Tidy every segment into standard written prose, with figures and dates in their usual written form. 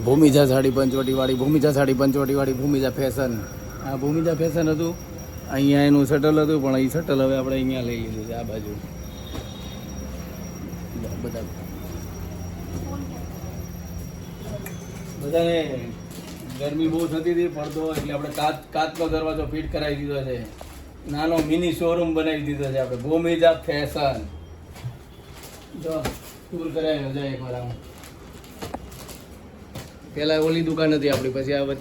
ભૂમિજા sari પંચવટીવાળી, ભૂમિજા sari પંચવટીવાળી, ભૂમિજા fashion. આ ભૂમિજા fashion હતું, અહીંયા એનું શટલ હતું, પણ એ શટલ હવે આપણે અહીંયા લઈ લીધું છે આ બાજુ. બધાને ગરમી બહુ થતી હતી, પડતો એટલે આપણે કાચનો દરવાજો ફિટ કરાવી દીધો છે. નાનો મિની શોરૂમ બનાવી દીધો છે આપણે, ભૂમિજા ફેશન. જો ટૂર કરાવ્યો છે એકવાર આમ. પેલા ઓલી દુકાન હતી આપણી, પછી આ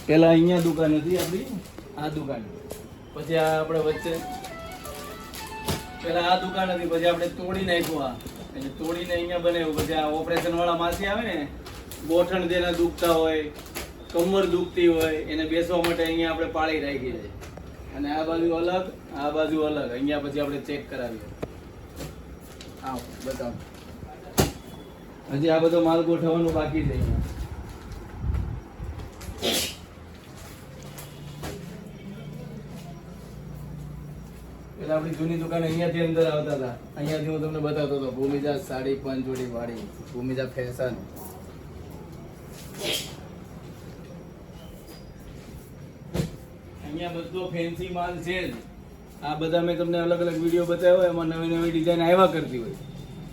પેલા અહીંયા દુકાન હતી આપણી, આ દુકાન, પછી આ આપણે વચ્ચે પેલા આ દુકાન હતી, પછી આપણે તોડી નાખ્યું આ, એટલે તોડીને અહીંયા બનાવ્યું. પછી આ ઓપરેશન વાળા માસી આવે ને, ગોઠણ જેને દુખતા હોય, કમર દુખતી હોય, એને બેસવા માટે અહીંયા આપણે પાળી રાખી છે. અને આ બાજુ અલગ, આ બાજુ અલગ, અહીંયા પછી આપણે ચેક કરાવીએ. આવ બતાવો, હજી આ બધો માલ ગોઠવવાનું બાકી છે અહીંયા. પેલા આપણી જૂની દુકાન અહીંયાથી અંદર આવતા હતા, અહીંયાથી હું તમને બતાવતો હતો. ભૂમિજા સાડી પંચવટીવાળી, ભૂમિજા ફેશન. અહીંયા બધો ફેન્સી માલ છે જ. આ બધા મેં તમને અલગ અલગ વિડીયો બતાવ્યો, એમાં નવી નવી ડિઝાઇન આવ્યા કરતી હોય.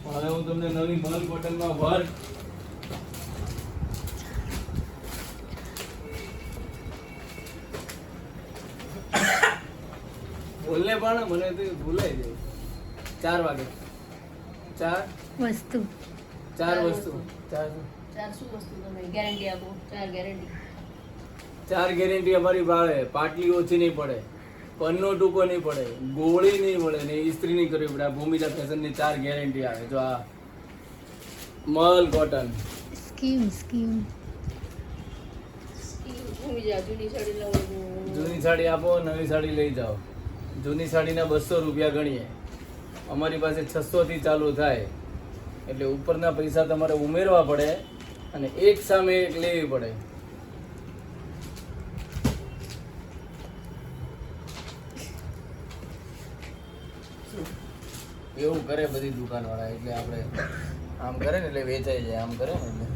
પણ હવે હું તમને નવી મલ કોટનમાં વર્ક, બોલને પણ મને તો ભૂલાઈ જાય. 4 વાગે 4 વસ્તુ, 4 વસ્તુ, 4 શું વસ્તુ તમે ગેરંટી આપો? 4 ગેરંટી, 4 ગેરંટી અમારી ભાવે. પાટલી ઓછી નહીં પડે, પન્નો ટૂંકો નહીં પડે, ગોળી નહીં મળે ને ઇસ્ત્રી નહીં કરવી પડે. આ ભૂમિજા ફેશનની 4 ગેરંટી આવે. જો આ મલ કોટન જૂની સાડી આપો, નવી સાડી લઈ જાઓ. જૂની સાડીના 200 રૂપિયા ગણીએ, અમારી પાસે 600 થી ચાલુ થાય. એટલે ઉપરના પૈસા તમારે ઉમેરવા પડે અને એક સામે એક લેવી પડે. એવું કરે બધી દુકાન વાળા, એટલે આપણે આમ કરે ને એટલે વેચાઈ જાય, આમ કરે ને એટલે.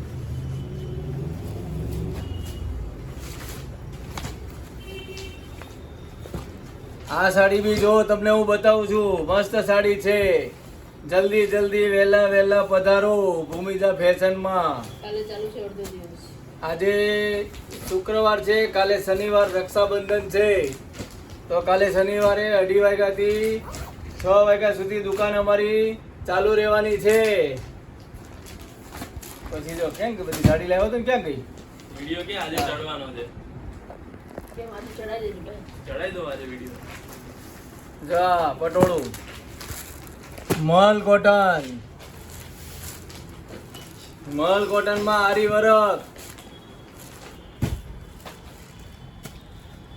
આ સાડી બી જો તમને હું બતાવું છું, મસ્ત સાડી છે. જલ્દી જલ્દી વહેલા વહેલા પધારો ભૂમિજા ફેશનમાં. કાલે ચાલુ છે અડધો દિવસ. આજે શુક્રવાર છે, કાલે શનિવાર રક્ષાબંધન છે. તો કાલે શનિવારે 2:30 વાગ્યાથી 6 વાગ્યા સુધી દુકાન અમારી ચાલુ રહેવાની છે. પછી જો કેમ કે બધી સાડી લાવ્યો તો ક્યાં ગઈ? વિડિયો ક્યાં આજે ચડવાનો છે? કેમ આજે ચડાઈ દેજો ભાઈ, ચડાઈ દો આજે વિડિયો. જા પટોળું મલ કોટન, મલ કોટન માં આરી વર્ક.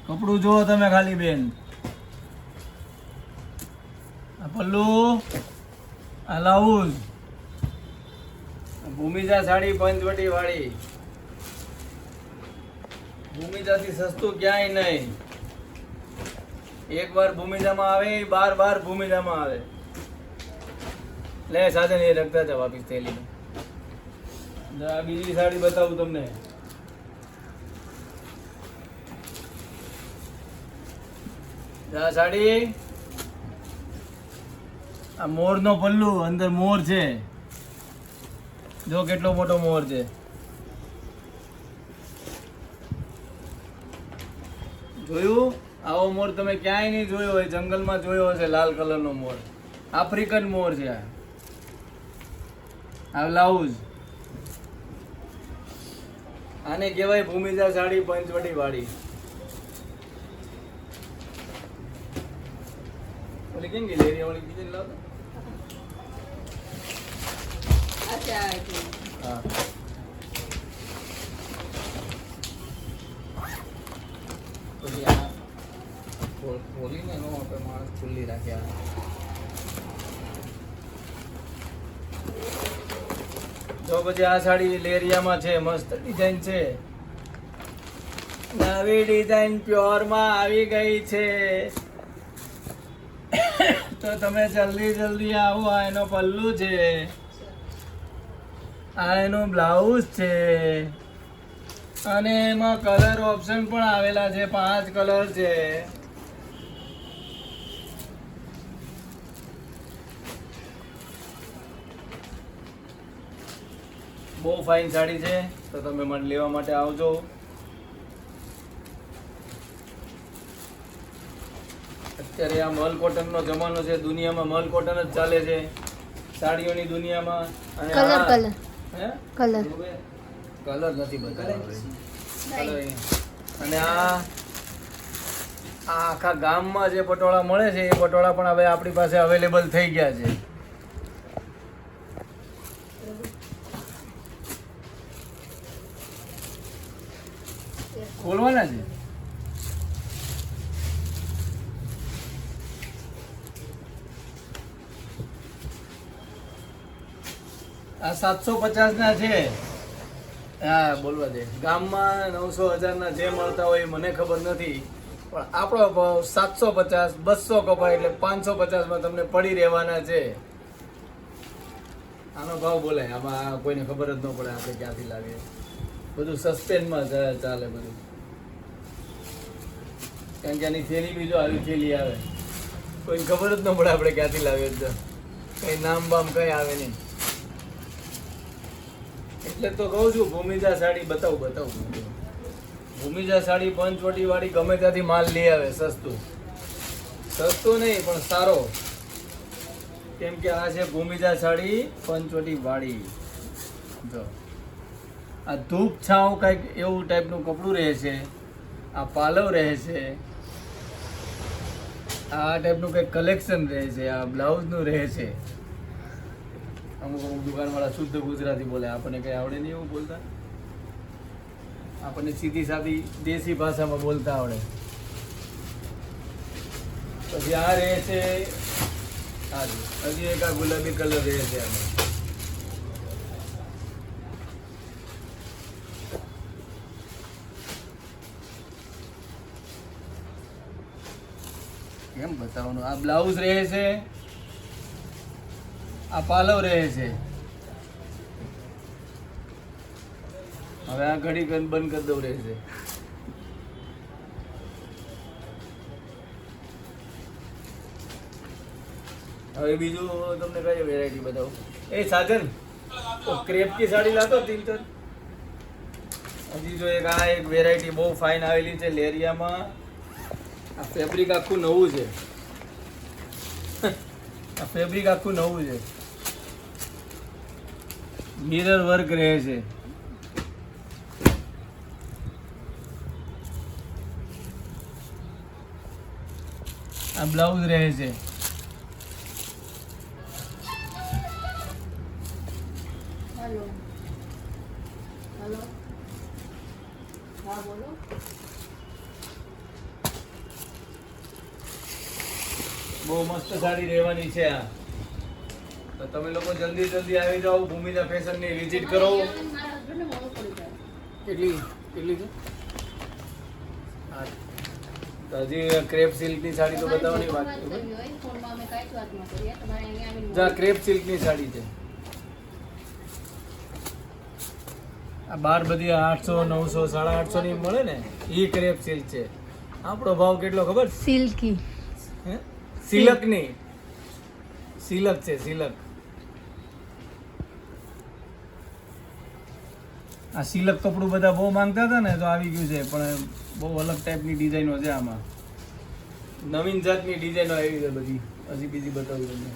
કપડું જુઓ તમે ખાલી બેન. આ પલ્લુ, આ બ્લાઉઝ. ભૂમિજા સાડી પંચવટીવાળી, ભૂમિજાથી સસ્તું ક્યાંય નહીં. એક વાર ભૂમિજામાં આવે, બાર ભૂમિજામાં આવે. લે સાથે નહીં રખતા જાવ વાપીસ થેલી. બીજી સાડી બતાવું તમને. આ સાડી, આ મોરનો પલ્લુ, અંદર મોર છે. જો કેટલો મોટો મોર છે. જોયું? આવો મોર તમે ક્યાંય નહીં જોયો હોય, જંગલમાં જોયો હશે. લાલ કલરનો મોર, આફ્રિકન મોર છે. આ બ્લાઉઝ, આને કહેવાય ભૂમિજા સાડી પંચવટીવાળી. ઓલી કેમ ગઈ લેરી વાળી કીધી લાવ. અચ્છા હા, પછી આ ખોલીને એનો આપણે માણસ ખુલ્લી રાખ્યા. જો પછી આ સાડી લેરિયામાં છે, મસ્ત ડિઝાઇન છે. નવી ડિઝાઇન પ્યોરમાં આવી ગઈ છે. તો તમે જલ્દી જલ્દી આવો. આ એનો પલ્લુ છે, આ એનું બ્લાઉઝ છે અને એમાં કલર ઓપ્શન પણ આવેલા છે. 5 કલર છે. બહુ ફાઇન સાડી છે, તો તમે મને લેવા માટે આવજો. અત્યારે આ મલ કોટનનો જમાનો છે. દુનિયામાં મલ કોટન જ ચાલે છે સાડીઓની દુનિયામાં. અને કલર નથી બતાવવાનો. અને આ આખા ગામમાં જે પટોળા મળે છે એ પટોળા પણ હવે આપણી પાસે અવેલેબલ થઈ ગયા છે. ખોલવાના છે. આ 750 ના છે. હા બોલવા દે. ગામમાં 900 1000 ના જે મળતા હોય એ મને ખબર નથી, પણ આપણો ભાવ 750, 200 કપાય એટલે 550 માં તમને પડી રહેવાના છે. આનો ભાવ બોલાય. આમાં કોઈને ખબર જ ન પડે આપણે ક્યાંથી લાવીએ. બધું સસ્પેન્સમાં ચાલે બધું. કારણ કે આની થેલી બીજો આવી થેલી આવે, કોઈને ખબર જ ન પડે આપણે ક્યાંથી લાવીએ. તો કઈ નામ બામ કઈ આવે નહીં. એટલે તો કહું છું ભૂમિજા સાડી બતાવું. ભૂમિજા સાડી પંચવટી વાળી ગમે ત્યાંથી માલ લઈ આવે. સસ્તું નહીં પણ સારો. કેમ કે આ છે ભૂમિજા સાડી પંચવટી વાળી. જો આ ધૂપ છાંવ કંઈક એવું ટાઈપનું કપડું રહે છે. આ પાલવ રહે છે. આ ટાઈપનું કંઈક કલેક્શન રહે છે. આ બ્લાઉઝનું રહે છે. અમુક દુકાનવાળા શુદ્ધ ગુજરાતી બોલે, આપણને કંઈ આવડે નહીં એવું બોલતા. આપણને સીધી સાદી દેશી ભાષામાં બોલતા આવડે. પછી આ રહે છે. હજી એક આ ગુલાબી કલર રહે છે. આમાં કેમ બતાવવાનું. આ બ્લાઉઝ રહે છે. આ પાલવ રહે છે. હવે આ ઘડી બંધ કરી દઉં રહે છે. હવે બીજું તમને કઈ વેરાયટી બતાવું. એ સાજન તો ક્રેપ की साड़ी लातो 3 तर. હજી જો એક આ એક વેરાયટી બહુ ફાઇન આવેલી છે લેરિયામાં. આ ફેબ્રિક આખું નવું છે. આ ફેબ્રિક આખું નવું છે. મિરર વર્ક રહે છે. આ બ્લાઉઝ રહે છે. હેલો હા બોલો. બહુ મસ્ત સાડી રહેવાની છે આ. તો તમે લોકો જલ્દી આવી જાઓ. ભૂમિજા ફેશન ની વિઝિટ કરો. કેટલી છે? હજી ક્રેપ સિલ્ક ની સાડી તો બતાવવાની બાકી છે. ક્રેપ સિલ્ક ની સાડી છે. આ બાર બધી 800 900 850 ની મળે ને એ ક્રેપ સિલ્ક છે. આપણો ભાવ કેટલો ખબર? સિલ્કી સિલક ની સિલક છે. સિલક. આ સિલક કપડું બધા બહુ માંગતા હતા ને, તો આવી ગયું છે. પણ બહુ અલગ ટાઈપની ડિઝાઇનો છે આમાં. નવીન જાતની ડિઝાઇનો આવી છે બધી. હજી બીજી બતાવું તમને.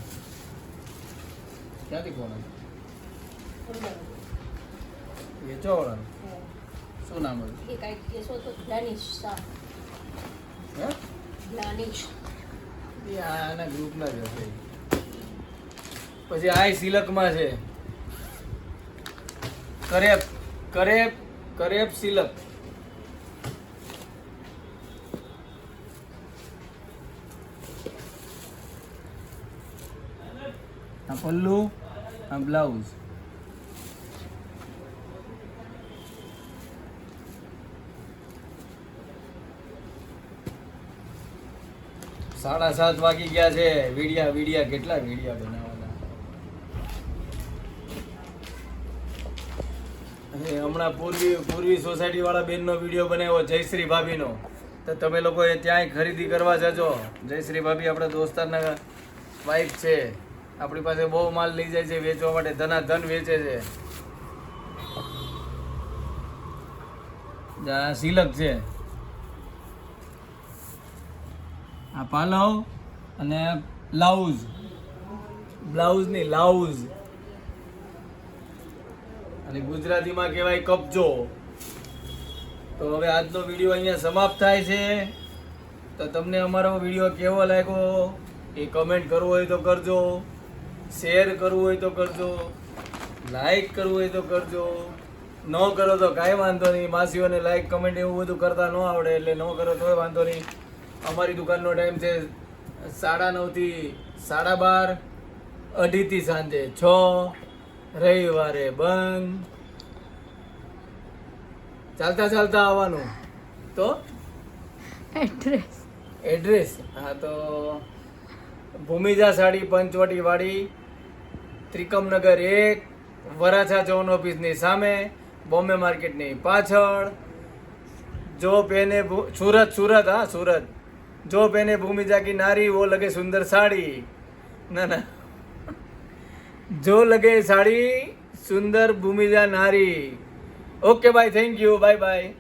ક્યાંથી ફોન આવ્યો? વેચવાવાળાનું શું નામ હતું? આના ગ્રુપના જ હશે. પછી આ સિલકમાં છે. કરેપ સિલક. આ પલ્લુ, આ બ્લાઉઝ. સાડા 7 વાગી ગયા છે. વિડિયા કેટલા વિડિયા બનાવવાના. અને હમણાં પૂર્વી સોસાયટી વાળા બેનનો વિડીયો બનાવ્યો જયશ્રી ભાભીનો, તો તમે લોકોએ ત્યાંય ખરીદી કરવા જજો. જયશ્રી ભાભી આપણા દોસ્તારના વાઈફ છે, આપણી પાસે બહુ માલ લઈ જાય છે વેચવા માટે, ધનાધન વેચે છે. આ સિલક છે, આ પાલવ અને બ્લાઉઝ ની લાઉઝ, અને ગુજરાતીમાં કહેવાય કબજો. તો હવે આજનો વિડીયો અહીંયા સમાપ્ત થાય છે. તો તમને અમારો વિડીયો કેવો લાગ્યો એ કમેન્ટ કરવું હોય તો કરજો, શેર કરવું હોય તો કરજો, લાઈક કરવું હોય તો કરજો. ન કરો તો કાંઈ વાંધો નહીં, માસીઓને લાઈક કમેન્ટ એવું બધું કરતા ન આવડે એટલે ન કરો તોય વાંધો નહીં. અમારી દુકાનનો ટાઈમ છે 9:30 થી 12:30, 2:30 થી સાંજે 6, રવિવારે બંધ. ચાલતા ચાલતા આવવાનું. તો એડ્રેસ હા, તો ભૂમિજા સાડી પંચવટી વાળી, ત્રિકમનગર 1, વરાછા ચૌન ઓફિસની સામે, બોમ્બે માર્કેટની પાછળ. જો પહેને सूरत हाँ सूरत, जो पहने भूमिजा की नारी वो लगे सुंदर साड़ी. ना जो लगे साड़ी सुंदर भूमिजा नारी. Okay bye, thank you, bye bye.